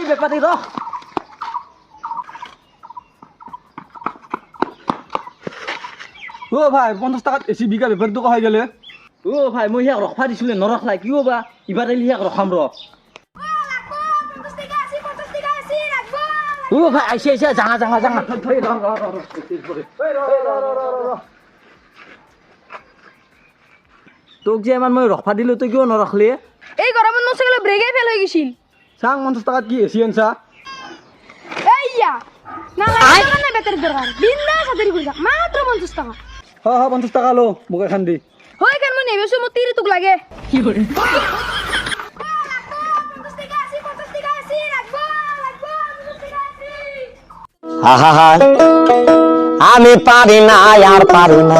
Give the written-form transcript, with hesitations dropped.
এই ব্যাপারে র ও ভাই 50 টাকাত এসি বিঘা ব্যাপার তো কই গেলে ও ভাই মই হিয়াক ৰখবা দিছিলে নৰখলাই কিয় বা ইবাৰ এলি হিয়াক ৰখাম ৰ ও ভাই আইছে জাঙা তোক যে ইমান মই ৰখবা দিলো তই কিয় নৰখলি এই গরমের মধ্যে গেলে ব্রেকে ফেল হয়ে গেছিল চাং 50 টাকাত কি এসি আনছা এইয়া না লাগে না বেটার দরকার বিন্দা সাদের গুজা মাত্র 50 টাকা হ্যাঁ 50 টাকা লো মোক এখন দি হই কেন মই নেবেছো মো 30 তুক লাগে কি করে আমি পারি না আর পারি না